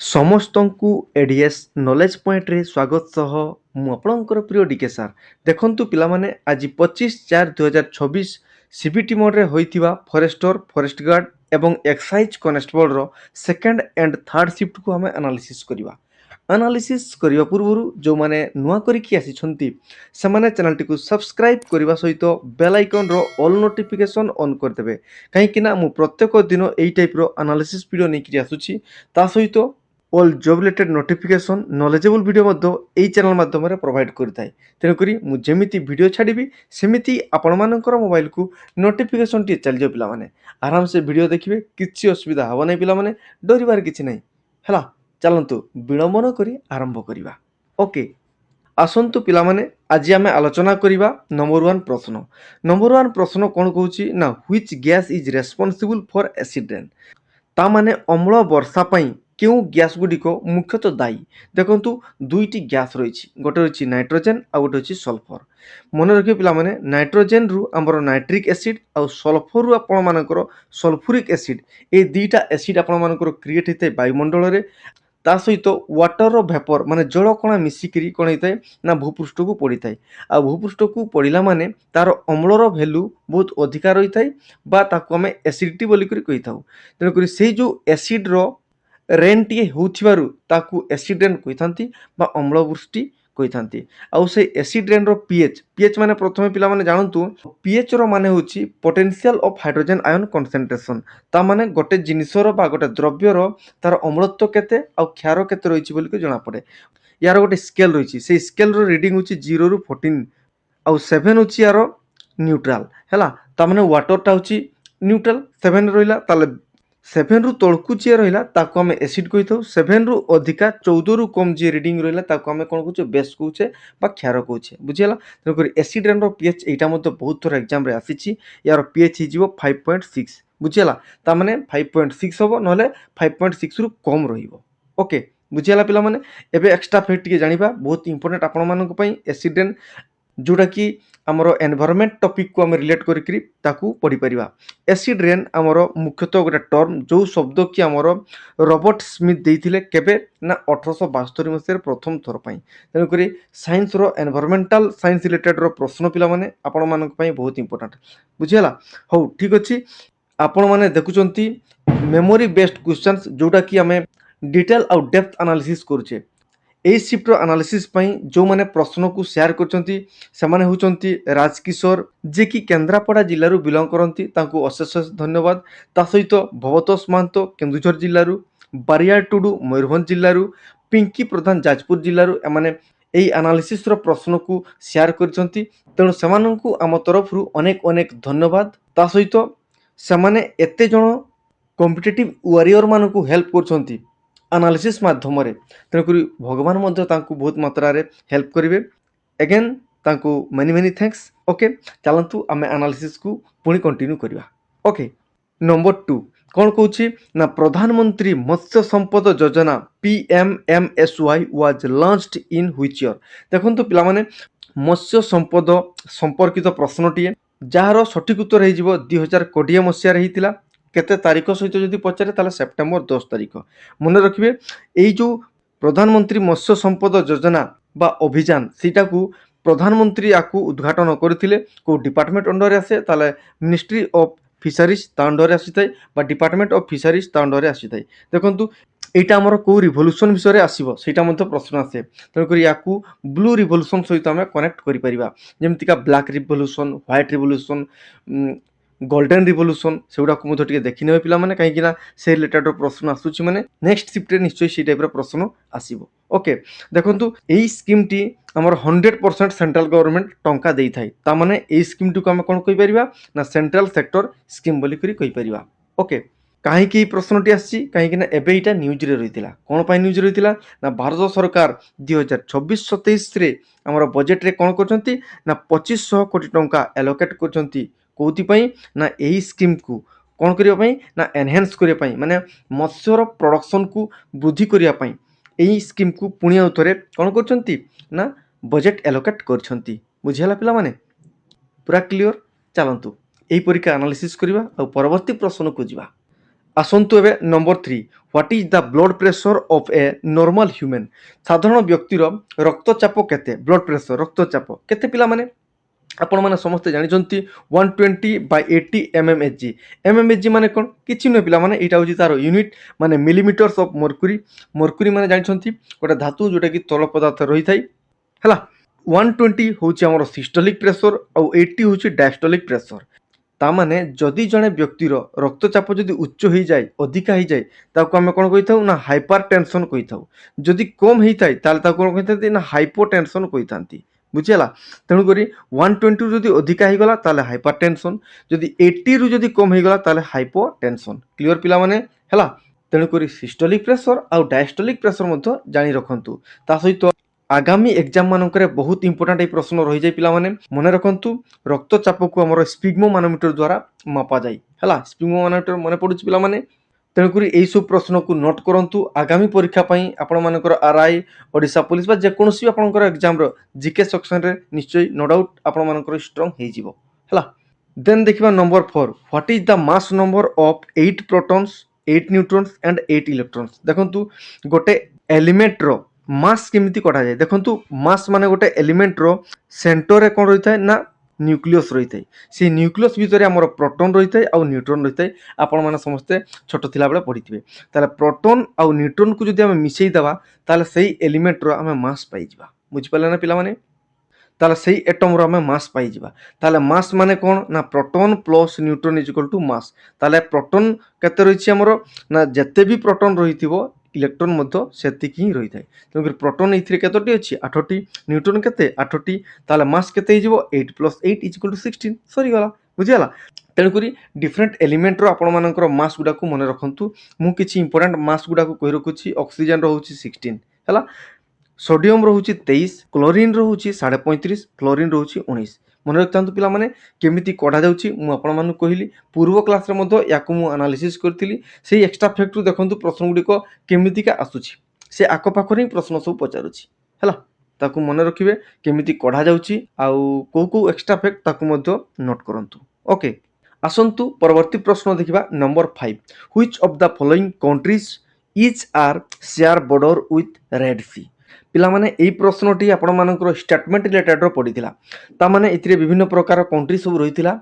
ସମସ୍ତଙ୍କୁ ADS knowledge ପଏଣ୍ଟରେ ସ୍ୱାଗତ ସହ ମୁଁ ଆପଣଙ୍କର ପ୍ରିୟ ଡିକେ ସାର୍। ଦେଖନ୍ତୁ ପିଲାମାନେ, ଆଜି 25/4/2026 ସିବିଟି ମୋଡ଼ରେ ହୋଇଥିବା ଫରେଷ୍ଟର, ଫରେଷ୍ଟ ଗାର୍ଡ଼ ଏବଂ ଏକ୍ସାଇଜ୍ କନେଷ୍ଟବଳର ସେକେଣ୍ଡ ଆଣ୍ଡ ଥାର୍ଡ଼ ସିଫ୍ଟକୁ ଆମେ ଆନାଲିସିସ୍ କରିବା। ଆନାଲିସିସ୍ କରିବା ପୂର୍ବରୁ ଯେଉଁମାନେ ନୂଆ କରିକି ଆସିଛନ୍ତି ସେମାନେ ଚ୍ୟାନେଲଟିକୁ ସବସ୍କ୍ରାଇବ୍ କରିବା ସହିତ ବେଲ୍ ଆଇକନ୍ର ଅଲ୍ ନୋଟିଫିକେସନ୍ ଅନ୍ କରିଦେବେ, କାହିଁକିନା ମୁଁ ପ୍ରତ୍ୟେକ ଦିନ ଏଇ ଟାଇପ୍ର ଆନାଲିସିସ୍ ଭିଡ଼ିଓ ନେଇକରି ଆସୁଛି। ତା ସହିତ all job related notification knowledgeable video ମଧ୍ୟ এই ଚ୍ୟାନେଲ୍ ମାଧ୍ୟମରେ ପ୍ରୋଭାଇଡ଼ କରିଥାଏ। ତେଣୁକରି ମୁଁ ଯେମିତି ଭିଡ଼ିଓ ଛାଡ଼ିବି ସେମିତି ଆପଣମାନଙ୍କର ମୋବାଇଲକୁ ନୋଟିଫିକେସନ୍ଟିଏ ଚାଲିଯିବ ପିଲାମାନେ। ଆରାମସେ ଭିଡ଼ିଓ ଦେଖିବେ, କିଛି ଅସୁବିଧା ହେବ ନାହିଁ ପିଲାମାନେ, ଡରିବାର କିଛି ନାହିଁ ହେଲା। ଚାଲନ୍ତୁ ବିଳମ୍ବ ନ କରି ଆରମ୍ଭ କରିବା। ଓକେ, ଆସନ୍ତୁ ପିଲାମାନେ, ଆଜି ଆମେ ଆଲୋଚନା କରିବା ନମ୍ବର 1 ପ୍ରଶ୍ନ। ନମ୍ବର 1 ପ୍ରଶ୍ନ କ'ଣ କହୁଛି ନା, which gas is responsible for acid rain. ତା ମାନେ ଅମ୍ଳ ବର୍ଷା ପାଇଁ କେଉଁ ଗ୍ୟାସ୍ ଗୁଡ଼ିକ ମୁଖ୍ୟତଃ ଦାୟୀ? ଦେଖନ୍ତୁ, ଦୁଇଟି ଗ୍ୟାସ୍ ରହିଛି, ଗୋଟେ ରହିଛି ନାଇଟ୍ରୋଜେନ୍ ଆଉ ଗୋଟେ ହେଉଛି ସଲଫର। ମନେ ରଖିବେ ପିଲାମାନେ, ନାଇଟ୍ରୋଜେନ୍ରୁ ଆମର ନାଇଟ୍ରିକ୍ ଏସିଡ୍ ଆଉ ସଲଫରରୁ ଆପଣମାନଙ୍କର ସଲଫୁରିକ୍ ଏସିଡ୍, ଏ ଦୁଇଟା ଏସିଡ୍ ଆପଣମାନଙ୍କର କ୍ରିଏଟ୍ ହୋଇଥାଏ ବାୟୁମଣ୍ଡଳରେ। ତା ସହିତ ୱାଟରର ଭେପର ମାନେ ଜଳ କଣା ମିଶିକିରି କ'ଣ ହେଇଥାଏ ନା ଭୂପୃଷ୍ଠକୁ ପଡ଼ିଥାଏ। ଆଉ ଭୂପୃଷ୍ଠକୁ ପଡ଼ିଲା ମାନେ ତାର ଅମ୍ଳର ଭ୍ୟାଲୁ ବହୁତ ଅଧିକା ରହିଥାଏ ବା ତାକୁ ଆମେ ଏସିଡିଟି ବୋଲିକରି କହିଥାଉ। ତେଣୁକରି ସେଇ ଯେଉଁ ଏସିଡ୍ର ରେନ୍ଟିଏ ହେଉଥିବାରୁ ତାକୁ ଏସିଡ୍ ରେନ୍ କହିଥାନ୍ତି ବା ଅମ୍ଳବୃଷ୍ଟି କହିଥାନ୍ତି। ଆଉ ସେଇ ଏସିଡ୍ ରେନ୍ର ପିଏଚ୍ ମାନେ ପ୍ରଥମେ ପିଲାମାନେ ଜାଣନ୍ତୁ, ପିଏଚ୍ର ମାନେ ହେଉଛି potential of hydrogen ion concentration. ତା ମାନେ ଗୋଟେ ଜିନିଷର ବା ଗୋଟେ ଦ୍ରବ୍ୟର ତାର ଅମ୍ଳତ୍ୱ କେତେ ଆଉ କ୍ଷାର କେତେ ରହିଛି ବୋଲିକି ଜଣାପଡ଼େ। ୟାର ଗୋଟେ ସ୍କେଲ୍ ରହିଛି, ସେଇ ସ୍କେଲ୍ର ରିଡ଼ିଂ ହେଉଛି 0ରୁ 14 ଆଉ 7 ହେଉଛି ୟାର ନ୍ୟୁଟ୍ରାଲ୍ ହେଲା। ତା ମାନେ ୱାଟରଟା ହେଉଛି ନ୍ୟୁଟ୍ରାଲ୍ 7 ରହିଲା, ତାହେଲେ 7ରୁ ତଳକୁ ଯିଏ ରହିଲା ତାକୁ ଆମେ ଏସିଡ୍ କହିଥାଉ। 7ରୁ ଅଧିକା 14ରୁ କମ୍ ଯିଏ ରିଡ଼ିଂ ରହିଲା ତାକୁ ଆମେ କ'ଣ କହୁଛେ, ବେସ୍ କହୁଛେ ବା କ୍ଷାର କହୁଛେ, ବୁଝିଗଲା। ତେଣୁକରି ଏସିଡ୍ ରେନ୍ର ପିଏଚ୍ ଏଇଟା ମଧ୍ୟ ବହୁତ ଥର ଏକ୍ଜାମ୍ରେ ଆସିଛି। ୟାର ପିଏଚ୍ ହେଇଯିବ 5.6, ବୁଝିଗଲା। ତାମାନେ 5.6 ହେବ, ନହେଲେ 5.6ରୁ କମ୍ ରହିବ। ଓକେ, ବୁଝିଗଲା ପିଲାମାନେ। ଏବେ ଏକ୍ସଟ୍ରା ଫ୍ୟାକ୍ଟ ଟିକେ ଜାଣିବା, ବହୁତ ଇମ୍ପୋର୍ଟାଣ୍ଟ ଆପଣମାନଙ୍କ ପାଇଁ ଏସିଡ୍ ରେନ୍, ଯେଉଁଟାକି ଆମର ଏନଭାରମେଣ୍ଟ ଟପିକକୁ ଆମେ ରିଲେଟ୍ କରିକିରି ତାକୁ ପଢ଼ିପାରିବା। ଏସିଡ୍ ରେନ୍ ଆମର ମୁଖ୍ୟତଃ ଗୋଟେ ଟର୍ମ, ଯେଉଁ ଶବ୍ଦ କି ଆମର ରବର୍ଟ ସ୍ମିଥ୍ ଦେଇଥିଲେ କେବେ ନା 1872 ମସିହାରେ ପ୍ରଥମ ଥର ପାଇଁ। ତେଣୁକରି ସାଇନ୍ସର ଏନଭାରମେଣ୍ଟାଲ ସାଇନ୍ସ ରିଲେଟେଡ୍ର ପ୍ରଶ୍ନ ପିଲାମାନେ ଆପଣମାନଙ୍କ ପାଇଁ ବହୁତ ଇମ୍ପୋର୍ଟାଣ୍ଟ, ବୁଝିଗଲା। ହଉ, ଠିକ୍ ଅଛି। ଆପଣମାନେ ଦେଖୁଛନ୍ତି ମେମୋରି ବେସ୍ଡ କ୍ୱେଶ୍ଚନ୍ସ, ଯେଉଁଟାକି ଆମେ ଡିଟେଲ୍ ଆଉ ଡେପ୍ଥ ଆନାଲିସିସ୍ କରୁଛେ। এই ସିଫ୍ଟର ଆନାଲିସିସ୍ ପାଇଁ ଯେଉଁମାନେ ପ୍ରଶ୍ନକୁ ସେୟାର କରିଛନ୍ତି ସେମାନେ ହେଉଛନ୍ତି ରାଜକିଶୋର, ଯିଏକି କେନ୍ଦ୍ରାପଡ଼ା ଜିଲ୍ଲାରୁ ବିଲଙ୍ଗ କରନ୍ତି, ତାଙ୍କୁ ଅଶେଷ ଧନ୍ୟବାଦ। ତା ସହିତ ଭବତୋଷ ମହାନ୍ତ କେନ୍ଦୁଝର ଜିଲ୍ଲାରୁ, ବାରିଆ ଟୁଡୁ ମୟୂରଭଞ୍ଜ ଜିଲ୍ଲାରୁ, ପିଙ୍କି ପ୍ରଧାନ ଯାଜପୁର ଜିଲ୍ଲାରୁ ଏମାନେ এই ଆନାଲିସିସ୍ର ପ୍ରଶ୍ନକୁ ସେୟାର କରିଛନ୍ତି। ତେଣୁ ସେମାନଙ୍କୁ ଆମ ତରଫରୁ ଅନେକ ଅନେକ ଧନ୍ୟବାଦ। ତା ସହିତ ସେମାନେ ଏତେ ଜଣ କମ୍ପିଟେଟିଭ୍ ୱାରିୟରମାନଙ୍କୁ ହେଲ୍ପ କରୁଛନ୍ତି ଆନାଲିସିସ୍ ମାଧ୍ୟମରେ। ତେଣୁକରି ଭଗବାନ ମଧ୍ୟ ତାଙ୍କୁ ବହୁତ ମାତ୍ରାରେ ହେଲ୍ପ କରିବେ। ଏଗେନ୍ ତାଙ୍କୁ ମେନି ମେନି ଥ୍ୟାଙ୍କ୍ସ। ଓକେ, ଚାଲନ୍ତୁ ଆମେ ଆନାଲିସିସ୍କୁ ପୁଣି କଣ୍ଟିନ୍ୟୁ କରିବା। ଓକେ, ନମ୍ବର 2 କ'ଣ କହୁଛି ନା, ପ୍ରଧାନମନ୍ତ୍ରୀ ମତ୍ସ୍ୟ ସମ୍ପଦ ଯୋଜନା PMMSY was launched in which year. ଦେଖନ୍ତୁ ପିଲାମାନେ, ମତ୍ସ୍ୟ ସମ୍ପଦ ସମ୍ପର୍କିତ ପ୍ରଶ୍ନଟିଏ, ଯାହାର ସଠିକ୍ ଉତ୍ତର ହେଇଯିବ 2020 ମସିହାରେ ହେଇଥିଲା। କେତେ ତାରିଖ ସହିତ ଯଦି ପଚାରେ ତାହେଲେ ସେପ୍ଟେମ୍ବର 10 ତାରିଖ। ମନେ ରଖିବେ, ଏଇ ଯେଉଁ ପ୍ରଧାନମନ୍ତ୍ରୀ ମତ୍ସ୍ୟ ସମ୍ପଦ ଯୋଜନା ବା ଅଭିଯାନ, ସେଇଟାକୁ ପ୍ରଧାନମନ୍ତ୍ରୀ ୟାକୁ ଉଦ୍ଘାଟନ କରିଥିଲେ। କେଉଁ ଡିପାର୍ଟମେଣ୍ଟ ଅଣ୍ଡରରେ ଆସେ, ତାହେଲେ ମିନିଷ୍ଟ୍ରି ଅଫ୍ ଫିସାରିଜ୍ ତା ଅଣ୍ଡରରେ ଆସିଥାଏ ବା ଡିପାର୍ଟମେଣ୍ଟ ଅଫ୍ ଫିସାରିଜ୍ ତା ଅଣ୍ଡରରେ ଆସିଥାଏ। ଦେଖନ୍ତୁ, এইটা ଆମର କେଉଁ ରିଭଲ୍ୟୁସନ୍ ବିଷୟରେ ଆସିବ ସେଇଟା ମଧ୍ୟ ପ୍ରଶ୍ନ ଆସେ। ତେଣୁକରି ୟାକୁ ବ୍ଲୁ ରିଭଲ୍ୟୁସନ୍ ସହିତ ଆମେ କନେକ୍ଟ କରିପାରିବା, ଯେମିତିକା black revolution, white revolution, golden revolution, ସେଗୁଡ଼ାକୁ ମଧ୍ୟ ଟିକେ ଦେଖିନେବେ ପିଲାମାନେ, କାହିଁକିନା ସେ ରିଲେଟେଡ୍ର ପ୍ରଶ୍ନ ଆସୁଛି ମାନେ ନେକ୍ସଟ ସିଫ୍ଟରେ ନିଶ୍ଚୟ ସେଇ ଟାଇପ୍ର ପ୍ରଶ୍ନ ଆସିବ। ଓକେ, ଦେଖନ୍ତୁ, এই ସ୍କିମ୍ଟି ଆମର 100% ସେଣ୍ଟ୍ରାଲ ଗଭର୍ଣ୍ଣମେଣ୍ଟ ଟଙ୍କା ଦେଇଥାଏ। ତାମାନେ এই ସ୍କିମ୍ଟିକୁ ଆମେ କ'ଣ କହିପାରିବା ନା, ସେଣ୍ଟ୍ରାଲ ସେକ୍ଟର ସ୍କିମ୍ ବୋଲିକରି କହିପାରିବା। ଓକେ, କାହିଁକି এই ପ୍ରଶ୍ନଟି ଆସିଛି, କାହିଁକିନା ଏବେ ଏଇଟା ନ୍ୟୁଜ୍ରେ ରହିଥିଲା। କ'ଣ ପାଇଁ ନ୍ୟୁଜ୍ରେ ରହିଥିଲା ନା, ଭାରତ ସରକାର 2024-27ରେ ଆମର ବଜେଟ୍ରେ କ'ଣ କରୁଛନ୍ତି ନା 2500 କୋଟି ଟଙ୍କା ଆଲୋକେଟ୍ କରୁଛନ୍ତି। କେଉଁଥିପାଇଁ ନା, ଏହି ସ୍କିମ୍କୁ କ'ଣ କରିବା ପାଇଁ ନା, ଏନହାନ୍ସ କରିବା ପାଇଁ, ମାନେ ମତ୍ସ୍ୟର ପ୍ରଡକ୍ସନକୁ ବୃଦ୍ଧି କରିବା ପାଇଁ ଏହି ସ୍କିମ୍କୁ ପୁଣି ଆଉ ଥରେ କ'ଣ କରୁଛନ୍ତି ନା ବଜେଟ୍ ଆଲୋକେଟ୍ କରିଛନ୍ତି। ବୁଝିହେଲା ପିଲାମାନେ, ପୁରା କ୍ଲିଅର। ଚାଲନ୍ତୁ ଏହି ପରୀକ୍ଷା ଆନାଲିସିସ୍ କରିବା ଆଉ ପରବର୍ତ୍ତୀ ପ୍ରଶ୍ନକୁ ଯିବା। आसतु एबे number 3 what is the blood pressure of a normal human साधारण व्यक्तिर रक्तचाप केते ब्लड प्रेशर रक्तचाप केते पिला माने आपण माने समस्त जानिछंती 120/80 mmHg mmHg माने कोन किछि न पिला माने एटा होची तार यूनिट माने मिलीमीटर्स ऑफ मर्क्यूरी मर्क्यूरी माने जानिछंती गोटे धातु जोटा कि तरल पदार्थ रही थाई हला 120 होची हमर सिस्टोलिक प्रेशर और 80 होची डायस्टोलिक प्रेशर ता माने जदि जणे व्यक्तिर रक्तचाप जदि उच्च हो जाए अधिका हो जाए ताको आमे कोन कहिथाउ ना हाइपरटेंशन कहिथाउ जदि कम हेई थाए ताले ताको कोन कहिथांती ना हाइपोटेंशन कहिथांती बुझिला तेणु करी 120 जदि अधिका हो गला ताले हाइपरटेंशन जदि 80 रु जदि कम हो गला ताले हाइपोटेंशन क्लियर पिला माने हला तेणु करी सिस्टोलिक प्रेशर और डायस्टोलिक प्रेशर मध्य जानि रखंतु ता सहित आगामी एग्जाम मानकरे बहुत इंपोर्टेंट ए प्रश्न रही जाय पिला माने मने रखंतु रक्तचाप को हमर स्पिग्मोमानोमीटर द्वारा मापा जाय हला स्पिग्मोमानोमीटर मने पडुछ पिला माने तेणु करी एई सब प्रश्न को नोट करंतु आगामी परीक्षा पई आपण मानकर आरआई ओडिसा पुलिस बा जे कोनोसी आपनकर एग्जाम रो जीके सेक्शन रे निश्चय नो डाउट आपण मानकर स्ट्रांग हे जिवो हला देन देखिबा number 4 what is the mass number of 8 protons 8 neutrons and 8 electrons देखंतु गोटे एलिमेंट रो मास केमिति कटा जाए देखंतु मास माने गोटे एलिमेंट रो सेंटर रे कोन रही थाए ना न्यूक्लियस रही थाए से न्यूक्लियस भीतर हमर प्रोटॉन रही थाए और न्यूट्रॉन रही थाए आपण माने समस्त छोट थिला बेले पढिथिबे ताले प्रोटॉन और न्यूट्रॉन को जदि हम मिसेई दबा ताले सेही एलिमेंट रो हम मास पाई जिबा बुझि पाले ना पिला माने ताले सेही एटम रो हम मास पाई जिबा ताले मास माने कोन ना proton plus neutron is equal to mass ताले प्रोटॉन केते रहिछि हमर ना जते भी प्रोटॉन रहिथिबो इलेक्ट्रॉन मध्य सेतिक ही रही थाए तेणुकर प्रोटॉन एथिरे केतोटी अछि 8टी न्यूट्रॉन केते 8टी ताले मास केते हिजबो 8 + 8 = 16 सरी गला बुझियाला तेणुकर डिफरेंट एलिमेंट रो आपण मानकर मास गुडा को मने रखंतु मु किछि इंपोर्टेंट मास गुडा को कहि रखुछि ऑक्सीजन रो होछि 16 हला सोडियम रो होछि 23 क्लोरीन रो होछि 35.5 फ्लोरीन रो होछि 19 मन रखतांतु पिला माने केमिति कढा जाउछि मु आपण मानु कहिली पूर्व क्लास रे मधो याकु मु एनालिसिस करथिली सेही एक्स्ट्रा फैक्ट रु देखंतु प्रश्न गुडी को केमिति का आसुछि से आको पाखरे प्रश्न सब पचारुछि हला ताकू मन रखिबे केमिति कढा जाउछि आउ को एक्स्ट्रा फैक्ट ताकू मधो नोट करंतु ओके आसंतु परवर्ती प्रश्न देखिबा number 5 which of the following countries is are share border with Red Sea पिला माने एई प्रश्नटी आपण मानकर स्टेटमेंट रिलेटेड रो पडिथिला ता माने इथिरे विभिन्न प्रकार कंट्री सब रहिथिला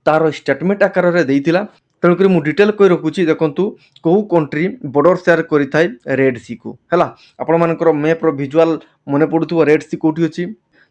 तार स्टेटमेंट आकार रे देइथिला तेणु करी मु डिटेल कहि रखुछि देखंतु को कंट्री बॉर्डर शेयर करि थाए रेड सी को हला आपण मानकर मैप रो विजुअल मने पडुथबो रेड सी कोठी अछि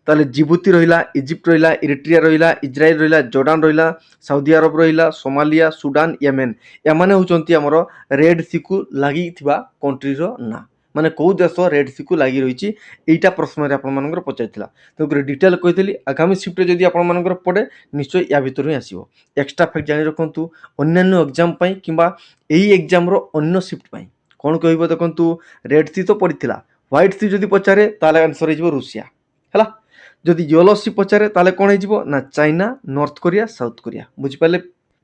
ताले जिबुती रहिला इजिप्ट रहिला इरिट्रिया रहिला इजराइल रहिला जॉर्डन रहिला सऊदी अरब रहिला सोमालिया सुडान येमेन एमाने होचंती हमर रेड सी को लागि थिबा कंट्री रो ना माने को देश रेड सी को लागि रहिछि एटा प्रश्न रे आपण मानकर पचाइथिला तेणुकर डिटेल कहितली आगामी शिफ्ट जदि आपण मानकर पडे निश्चय या भितर ही आसीबो एक्स्ट्रा फैक्ट जानि रखंतु अन्यान्य एग्जाम पई किबा एई एग्जाम रो अन्य शिफ्ट पई कोन कहिबो देखंतु रेड सी तो पडिथिला व्हाइट सी जदि पचारे ताले आंसर हिजबो रूसिया हला जदि येलो सी पचारे ताले कोन हिजबो ना China north Korea south Korea बुझि पाले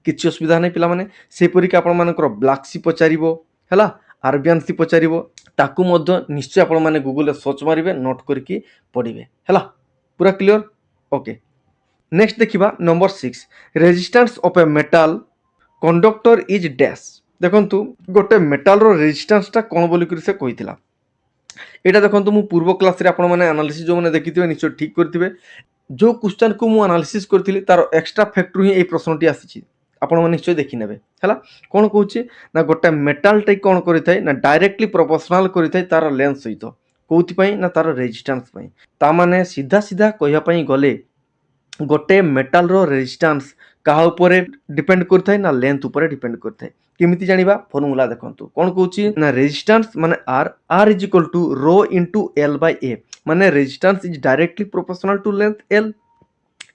किछि असुविधा नै पिला माने से परीका आपण मानकर ब्लैक सी पचारिबो हला अरबियन सी पचारिबो ताकू मध्य निश्चय आपण माने गूगल सर्च मारिबे नोट करके पढ़िबे हला पूरा क्लियर ओके नेक्स्ट देखिबा number 6 resistance of a metal conductor is dash देखंतु गोटे मेटल रो रेजिस्टेंस ता कोन बोली कर से कहितला एटा देखंतु मु पूर्व क्लास रे आपण माने एनालिसिस जो माने देखिथिबे निश्चय ठीक करथिबे जो क्वेश्चन को मु एनालिसिस करथिली तार एक्स्ट्रा फैक्टर ही ए प्रश्नटी आसीची आपण माने निश्चय देखि नेबे हला कोन कहूची ना गोटे मेटल टाइ कोन करि थाए ना डायरेक्टली प्रोपोर्शनल करि थाए तार लेंथ सहित कोउथि पई ना तार रेजिस्टेंस पई ता माने सीधा सीधा कहिया पई गले गोटे मेटल रो रेजिस्टेंस कहा ऊपर डिपेंड करथाय ना लेंथ ऊपर डिपेंड करथाय केमिति जानिबा फार्मूला देखंतु कोन कहूची ना रेजिस्टेंस माने r is equal to rho into l by a माने resistance is directly proportional to length l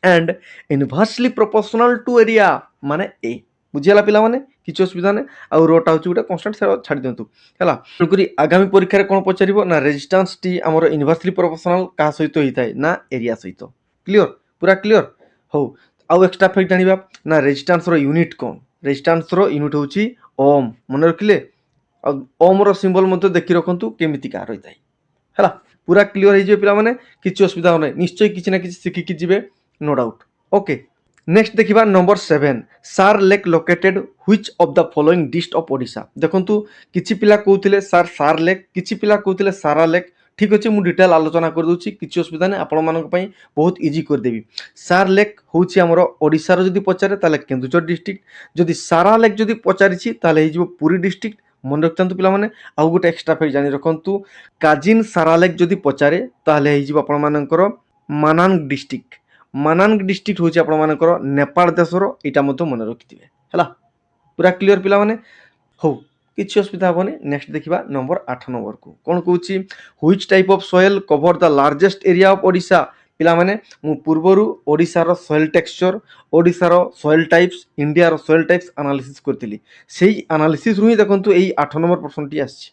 and inversely proportional to area माने a बुझियाला पिला माने किछ असुविधा नै आ रोटा होची गुटा कांस्टेंट से छाडी दंतु हला नकरी आगामी परीक्षा रे कोन पचारिबो ना रेजिस्टेंस टी हमर इनवर्सली प्रोपोर्शनल का सहित होई थाए ना एरिया सहित क्लियर पूरा क्लियर हो आउ एक्स्ट्रा फैक्ट जानिबा ना रेजिस्टेंस रो यूनिट कोन रेजिस्टेंस रो यूनिट होची ओम मन रखिले आ ओम रो सिंबल मते देखि रखंतु केमिति का रही थाए हला पूरा क्लियर हे जे पिला माने किछ असुविधा नै निश्चय किछ ना किछ सिखि कि जिवे नो डाउट ओके नेक्स्ट देखा नंबर 7 सार lake located which of the following district of Odisha देखंतु किछि पिला कहउथिले सार लेक किछि पिला कहउथिले सारा लेक ठीक अच्छे मुझे डिटेल आलोचना कर दूची किसी असुविधा नहीं आपण मानक पई बहुत इजी कर देबी सार लेक होची हमरो ओडिसा रो जदी पचारे ताले केन्दुझर डिस्ट्रिक्ट जदी सारा लेक जदी पचारिछि ताले हे जिवो पुरी डिस्ट्रिक्ट मन रखतंतु पिला माने आउ गोटे एक्स्ट्रा फैक्ट जानि रखंतु काजिन सारा लेक जदी पचारे ताले हे जिवो आपण मानकर मानांग डिस्ट्रिक्ट होची आपण मानकर नेपाल देशर एटा मतो मन रखिथिबे हला पूरा क्लियर पिला माने हो किसी असुविधा हेनी नेक्स्ट देखा नंबर 8 नंबर को कौन कौन which type of soil cover the largest area of Odisha पिला माने मु पूर्वरु ओडिशार सॉइल टेक्सचर ओडिशार soil types India soil types analysis करथिली सेही एनालिसिस रु ही देखंतु एई 8 नंबर प्रश्नटी आछि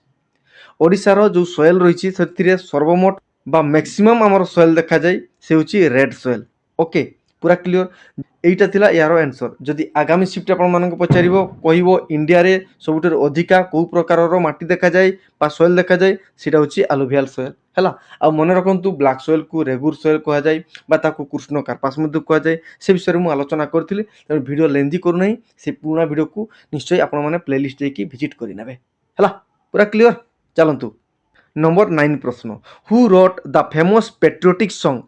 ओडिशार जो सॉइल रहिछि सेथिरे सर्वमोट बा मैक्सिमम हमर सॉइल देखा जाय से होछि रेड सॉइल ओके पूरा क्लियर एटा थिला यार आंसर जदि आगामी शिफ्ट आपण मानक पचारिबो कहिबो इंडिया रे सबुटर अधिका को प्रकार रो माटी देखा जाय बा सॉइल देखा जाय सेटा होछि एलुवियल सॉइल हला आ मन रखंतु ब्लैक सॉइल को रेगुर सॉइल कहा जाय बा ताको कृष्ण कार्पास मध्ये कहा जाय से विषय मु आलोचना करथिली त वीडियो लेंथी करू नै से पुराना वीडियो को निश्चय आपण माने प्लेलिस्ट देखि विजिट करि नेबे हला पूरा क्लियर चलंतु नंबर 9 प्रश्न who wrote the famous patriotic song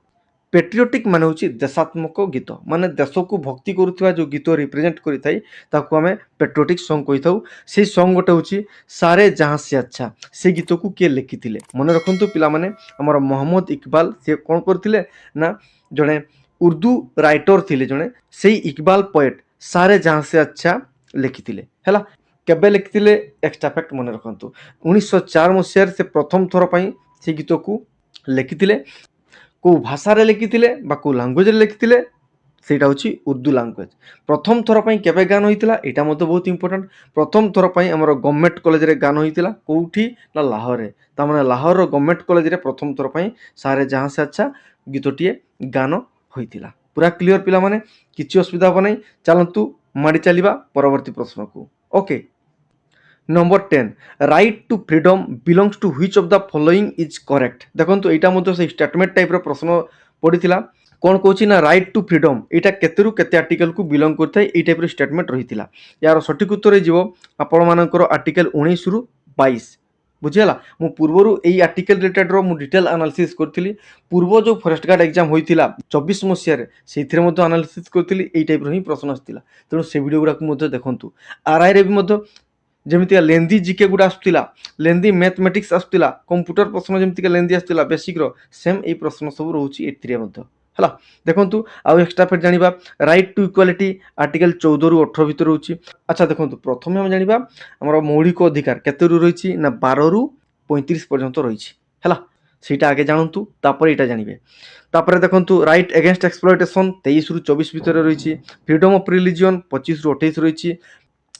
patriotic मान हूँ देशात्मक गीत माने देश को भक्ति करुवा जो गीत रिप्रेजेंट करता आम पेट्रियोटिक सॉन्ग कही था से सॉन्ग गोटे हूँ सारे जहाँ से अच्छा से गीत को किए लिखी मन रखु पिला माने हमर मोहम्मद इकबाल सी कौन करते ना जड़े उर्दू राइटर थे जड़े से इकबाल पोएट सारे जहाँ से अच्छा लिखी है केबे लिखिले एक्स्ट्रा फैक्ट मन रखु 1904 मसीह से प्रथम थर पर से गीत को लिखी को भाषा रे लिखिथिले बा को लैंग्वेज रे लिखिथिले सेटा होची उर्दू लैंग्वेज प्रथम थर पई केबे गान होइतिला एटा मते बहुत इंपोर्टेंट प्रथम थर पई हमर गवर्नमेंट कॉलेज रे गान होइतिला कोउठी ना लाहौर रे ता माने लाहौर रो गवर्नमेंट कॉलेज रे प्रथम थर पई सारे जहां से अच्छा गीतटिए गान होइतिला पूरा क्लियर पिला माने किछि असुविधा हो नै चलंतु माडी चलीबा परवर्ती प्रश्न को okay number 10 right to freedom belongs to which of the following is correct देखो यहाँ मत से स्टेटमेंट टाइप प्रश्न पड़ा कौन कौन ना राइट टू फ्रीडम यहाँ केतेरु केते आर्टिकल को बिलोंग करता है टाइप स्टेटमेंट रही है यार सठिक उत्तर हो आपण मानकर आर्टिकल 19 रु 22 बुझीगला मु पूर्वरु एई आर्टिकल रिलेटेड रो मु डिटेल एनालिसिस करथिली पूर्व जो फॉरेस्ट गार्ड एग्जाम होइतिला 24 मसिया रे सेथिरे मतो एनालिसिस करथिली एई टाइप रो ही प्रश्न आस्तिला तेणु से वीडियो गुडा को मतो देखंतु आरआई रे भी मतो जमीतिका लेंदी जीके गुडा आसुतिला लेंदी मैथमेटिक्स आसुतिला कंप्यूटर प्रश्न जमीतिका लेंदी आसुतिला बेसिक रो सेम ए प्रश्न सब रहउची एथिरे मतो हला देखंतु आ एक्स्ट्रा फैक्ट जानिबा राइट टू इक्वालिटी आर्टिकल 14 रु 18 भीतर रहउची अच्छा देखंतु प्रथमे हम जानिबा हमर मौलिक अधिकार केते रु रहिची ना 12 रु 35 पर्यंत रहिची हला सेटा आगे जानंतु तापर एटा जानिबे तापर देखंतु राइट अगेंस्ट एक्सप्लॉयटेशन 23 रु 24 भीतर रहिची फ्रीडम ऑफ रिलीजन 25 रु 28 रहिची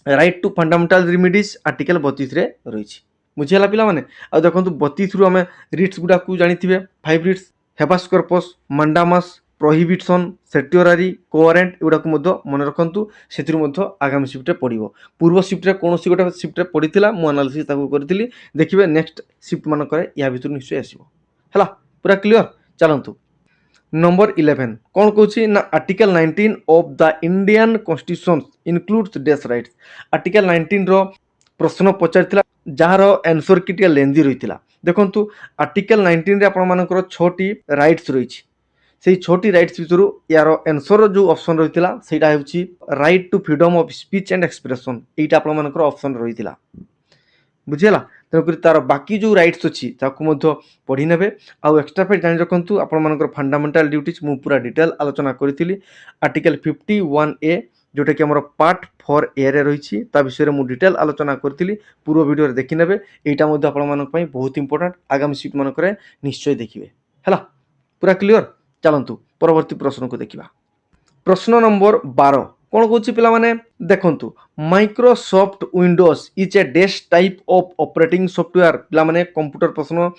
right to fundamental remedies article 32 रे रही बुझीगला पिला माने आ देखंतु 32 रु हमें रिट्स गुडा को जानिथिबे 5 रिट्स हेबास कॉर्पस मंडामास प्रोहिबिशन सेटियोरारी कोवारेंट एगुडा को मध्य मन रखंतु सेतिर मध्य आगामी शिफ्ट रे पड़िबो पूर्व शिफ्ट रे कोनोसी गोटे शिफ्ट रे पड़िथिला मु एनालिसिस ताको करथिली देखिबे नेक्स्ट शिफ्ट मान करे या भितर निश्चय आसीबो हला पूरा क्लियर चलंतु नंबर 11 कौन कौन ना article 19 of the Indian constitution includes these rights article 19 रो प्रश्न पचार जार आंसर की लेंदी रही देखंतु आर्टिकल 19 रे आपण मानकर 6टी राइट्स रही से 6टी राइट्स भितर यार आंसर जो ऑप्शन रही सेटा होची right to freedom of speech and expression एटा आपण मानकर ऑप्शन रही बुझीगला तेणुक तार बाकी जो राइट्स अच्छी पढ़ी ने आउ एक्स्ट्रा फैक्ट जानी रखु आपर फंडामेंटल ड्यूटीज मु पूरा डिटेल आलोचना करी आर्टिकल 51A जोटा कि आम पार्ट 4A रे रही विषय में डिटेल आलोचना करी पूर्व वीडियो देखी ने यहाँ आपण बहुत इंपोर्टेंट आगामी सीट मानक निश्चय देखिए है पूरा क्लियर चलतु परवर्ती प्रश्न को देखा प्रश्न नंबर 12 कौन कौन पिला माने देखंतु Microsoft Windows is a desk type of operating software पिला माने कंप्यूटर प्रश्न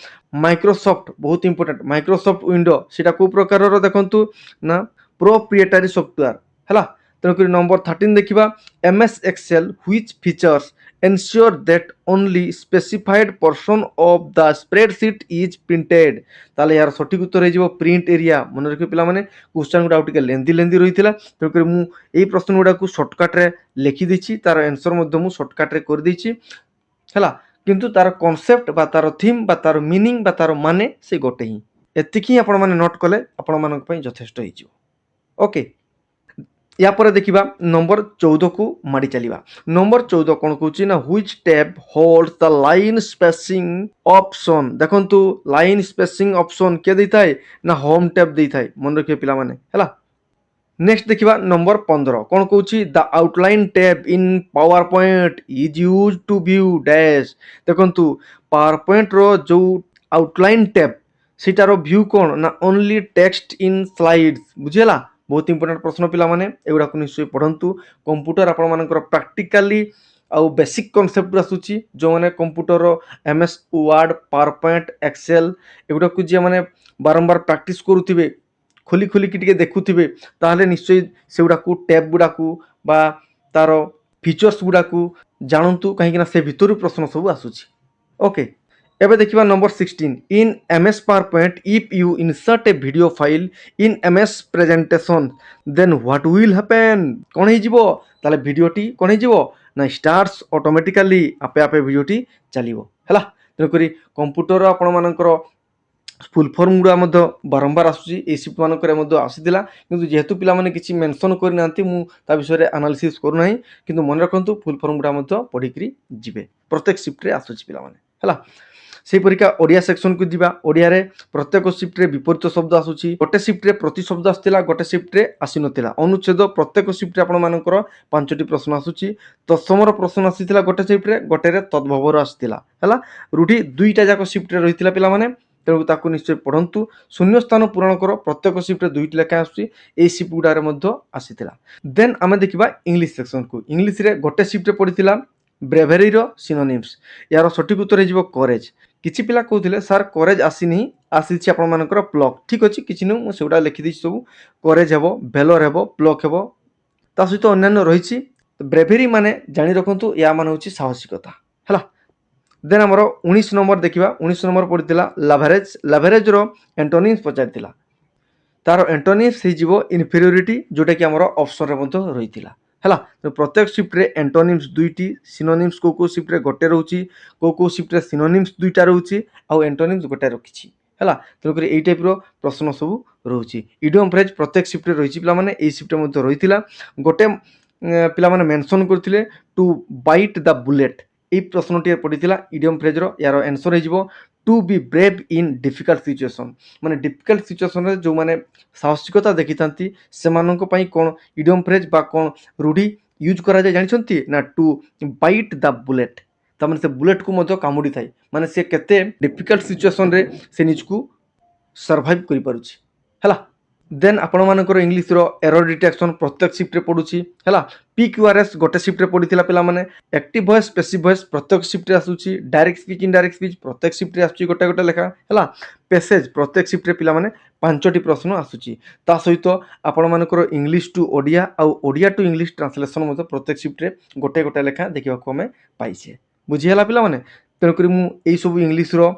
माइक्रोसॉफ्ट बहुत इंपोर्टेंट माइक्रोसॉफ्ट विंडो सेटा को प्रकार रो देखंतु ना प्रोप्रिएटरी सॉफ्टवेयर हला तेणुक नंबर 13 देखा MS Excel which features ensure that only specified portion of the spreadsheet is printed ताले यार सठिक उत्तर हो प्रिंट एरिया मन रखिए पिला माने क्वेश्चन गुडा टिके लेंदी लेंदी रही तेणुक मु एई प्रश्न गुडा को शॉर्टकट रे लिखि देछि तार आंसर मध्य मु शॉर्टकट रे कर देछि हला किंतु तार कांसेप्ट बा तार थीम बा तार मीनिंग बा तार माने से गोटे ही एतिकी आपण माने नोट कले आपण मानक पई यथेष्ट होई जिवो ओके या पर देखिबा नंबर 14 को माडी चलीबा नंबर 14 कोन कहूची ना which tab holds the line spacing option देखंतु लाइन स्पेसिंग ऑप्शन के दैथाय ना होम टैब दैथाय मन रखिए पिला माने हला नेक्स्ट देखिबा नंबर 15 कोन कहूची the outline tab in PowerPoint is used to view dash देखंतु पावर पॉइंट रो जो आउटलाइन टैब सीटार व्यू कोन ना ओनली टेक्स्ट इन स्लाइड्स बुझिला बहुत इंपोर्टेंट प्रश्न पिला माने एगुडा को निश्चय पढ़ंतु कंप्यूटर आपण मानकर प्रैक्टिकली आउ बेसिक कांसेप्ट आसुची जो माने computer MS Word PowerPoint Excel एगुडा को जे माने बारंबार प्रैक्टिस करूथिबे खोली खोली कि टिके देखुथिबे ताहले निश्चय सेगुडा को टैब गुडा को बा तार फीचर्स गुडा को जानंतु काहे कि ना से भितरु प्रश्न सब आसुची ओके एबे देखिबा number 16 in MS PowerPoint if you insert a video file in MS presentation then what will happen कोन हे जिवो ताले वीडियोटी कोन हे जिवो ना स्टार्ट्स ऑटोमेटिकली आपे आपे वीडियोटी चलिवो हला तेनकरी कंप्यूटर आपण मानकर फुल फॉर्म गुड़ा मध्य बारंबार आसुची ए शिफ्ट मानकर मध्य आसीथिला किंतु जेहेतु पिला माने किछि मेंशन करि नांती मु ता विषय रे एनालिसिस करू नाही किंतु मन रखंतु फुल फॉर्म गुड़ा मध्य पढिकरी जिवे प्रत्येक शिफ्ट रे आसुची पिला माने हला से परीक्षा ओडिया सेक्शन को दिबा ओडिया रे प्रत्येक शिफ्ट रे विपरीत शब्द आसुची गोटे शिफ्ट रे प्रति शब्द आस्तिला गोटे शिफ्ट रे आसी नथिला अनुच्छेद प्रत्येक शिफ्ट रे आपण मानकर 5टी प्रश्न आसुची दशमर प्रश्न आसीथिला गोटे शिफ्ट रे गोटे रे तद्भवर आस्तिला हला रूढी दुईटा जाक शिफ्ट रे रहिथिला पिला माने तेणु ताकू निश्चय पढ़ंतु शून्य स्थान पूरण कर प्रत्येक शिफ्ट रे दुईटी लेखा आसुची ए शिफ्ट गुडारे मध्य आसीथिला देन आमे देखिबा इंग्लिश सेक्शन को इंग्लिश रे गोटे शिफ्ट रे पडिथिला ब्रेवेरी रो सिनोनिम्स यार सठिक उत्तर हेजिबो करेज किछि पिला कहउथिले सर करेज आसीनी आसीछि आपण मानकर प्लक ठीक अछि किछि नु मु सेउडा लिखि दै सब करेज हेबो भेलोर हेबो प्लक हेबो ता सहित अन्यान्य रहिछि ब्रेवेरी माने जानि रखंतु या माने होछि साहसिकता हला देन हमर 19 नंबर देखिबा 19 नंबर पडिथिला लाभरेज लाभरेज रो एंटोनिम्स पचारिथिला तार एंटोनिम्स हे जिवो इन्फीरियोरिटी जोटा कि हमर ऑप्शन रे मध्य रहिथिला हला तो प्रत्येक शिफ्ट रे एंटोनिम्स दुईटी सिनोनिम्स को शिफ्ट रे गोटे रहउची को शिफ्ट रे सिनोनिम्स दुईटा रहउची आ एंटोनिम्स गोटे रखिछि हला तो कर एई टाइप रो प्रश्न सब रहउची इडियम फ्रेज प्रत्येक शिफ्ट रे रहिछि पिला माने एई शिफ्ट मध्य रहिथिला गोटे पिला माने मेंशन करथिले टू बाइट द बुलेट এই প্রশ্নটি পড়িছিলা ইডিয়ম ফ্রেজর ইয়ার आंसर হয়ে যাব to be brave in difficult situation মানে ডিফিকল্ট সিচুয়েশন রে जो माने साहसिकता देखिथांती सेमानक पई कोन इडियम फ्रेज बा कोन रूढी यूज करा जाय जानिछंती ना टू बाइट द बुलेट त माने से बुलेट को मधो कामुडी थाई माने से केते डिफिकल्ट सिचुएशन रे से निज को सर्वाइव करि पारुछि हला देन आपण मानकर इंग्लिश रो एरर डिटेक्शन प्रत्येक शिफ्ट रे पडुछि हला PQRS गोटे शिफ्ट रे पडिथिला पिला माने एक्टिव वॉइस पैसिव वॉइस प्रत्येक शिफ्ट रे आसुछि डायरेक्ट स्पीच इनडायरेक्ट स्पीच प्रत्येक शिफ्ट रे आसुछि गोटे गोटे लेखा हला पैसेज प्रत्येक शिफ्ट रे पिला माने 5टी प्रश्न आसुछि ता सहित आपण मानकर इंग्लिश टू ओडिया आ ओडिया टू इंग्लिश ट्रांसलेशन मते प्रत्येक शिफ्ट रे गोटे गोटे लेखा देखिबा को हमें पाइछे बुझी हला पिला माने तेन करी मु एई सब इंग्लिश रो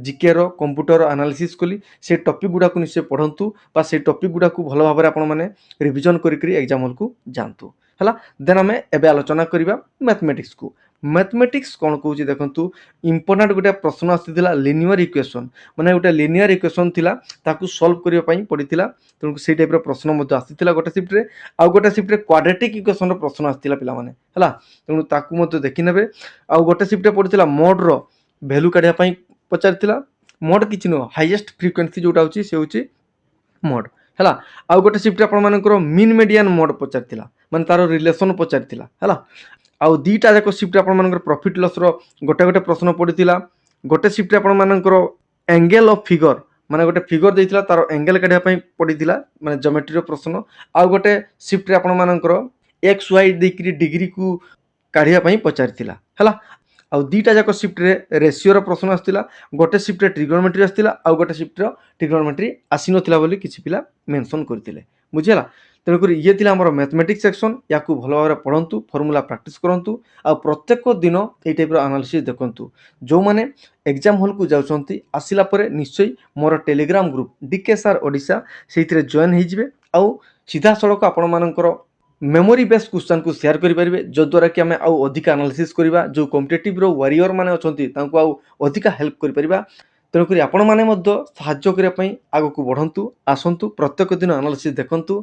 जीके रो कंप्यूटर एनालिसिस कली से टॉपिक गुडा को निश्चय पढ़ंतु बा से टॉपिक गुडा को भलो भाबरे आपण माने रिवीजन करी करी एग्जाम हॉल को जानतु हला देन हमें एबे आलोचना करिबा मैथमेटिक्स को मैथमेटिक्स कोन कहूची देखंतु इंपोर्टेंट गोटे प्रश्न आसीथिला लिनियर इक्वेशन माने गोटे लिनियर इक्वेशन थिला ताकू सॉल्व करिया पई पडिथिला तनको सेई टाइप रो प्रश्न मध्ये आसीथिला गोटे शिफ्ट रे आ गोटे शिफ्ट रे क्वाड्रेटिक इक्वेशन रो प्रश्न आसीथिला पिला माने हला तनको ताकू मध्ये देखि नेबे आ गोटे शिफ्ट रे पडिथिला मोड रो वैल्यू काढिया पई पचारिथिला मोड किछि नो हाईएस्ट फ्रीक्वेंसी जोटा होची से होची मोड हला आ गोटे शिफ्ट रे आपण मानकर मीन मीडियन मोड पचारिथिला माने तारो रिलेशन पचारिथिला हला आ दीटा जाक शिफ्ट रे आपण मानकर प्रॉफिट लॉस रो गोटे गोटे प्रश्न पडिथिला गोटे शिफ्ट रे आपण मानकर एंगल ऑफ फिगर माने गोटे फिगर देइथिला तारो एंगल काढिया पई पडिथिला माने ज्योमेट्री रो प्रश्न आ गोटे शिफ्ट रे आपण मानकर एक्स वाई देकरी डिग्री को काढिया पई पचारिथिला हला आ दीटा जाक शिफ्ट रे रेशियो रो प्रश्न आस्तिला गोटे शिफ्ट रे ट्रिगोनोमेट्री आस्तिला आ गोटे शिफ्ट रो ट्रिगोनोमेट्री आसी नथिला बोली किछि पिला मेंशन करथिले ବୁଝିହେଲା। ତେଣୁକରି ଇଏ ଥିଲା ଆମର ମ୍ୟାଥମେଟିକ୍ସ ସେକ୍ସନ୍। ୟାକୁ ଭଲ ଭାବରେ ପଢ଼ନ୍ତୁ, ଫର୍ମୁଲା ପ୍ରାକ୍ଟିସ୍ କରନ୍ତୁ ଆଉ ପ୍ରତ୍ୟେକ ଦିନ ଏଇ ଟାଇପ୍ର ଆନାଲିସିସ୍ ଦେଖନ୍ତୁ। ଯେଉଁମାନେ ଏକ୍ଜାମ୍ ହଲ୍କୁ ଯାଉଛନ୍ତି ଆସିଲା ପରେ ନିଶ୍ଚୟ ମୋର Telegram group D K sir Odisha ସେଇଥିରେ ଜଏନ୍ ହେଇଯିବେ ଆଉ ସିଧାସଳଖ ଆପଣମାନଙ୍କର मेमोरी बेस्ड क्वेश्चन को शेयर करेंगे जद्वारा कि आम आउ अधिक एनालिसिस करवा जो कॉम्पिटिटिव वारियर मैंने अच्छा आउ अधिक हेल्प कर तेणुक आपण मैंने साहाय्य आग को बढ़ंतु आसतु प्रत्येक दिन एनालिसिस देखंतु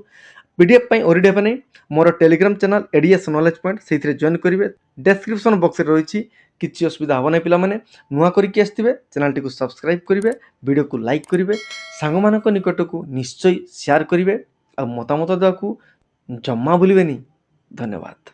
पीडीएफ ओरिडीएफ नहीं मोर Telegram channel ADS knowledge point से जॉइन करेंगे डिस्क्रिप्शन बॉक्स रही किसी असुविधा हम ना पे नुआ करके आसते चैनल टी सब्सक्राइब करेंगे वीडियो को लाइक करेंगे सांग मान निकट को निश्चय शेयर करेंगे आ मतामत देवाक जम्मा भूलिबेनी। धन्यवाद।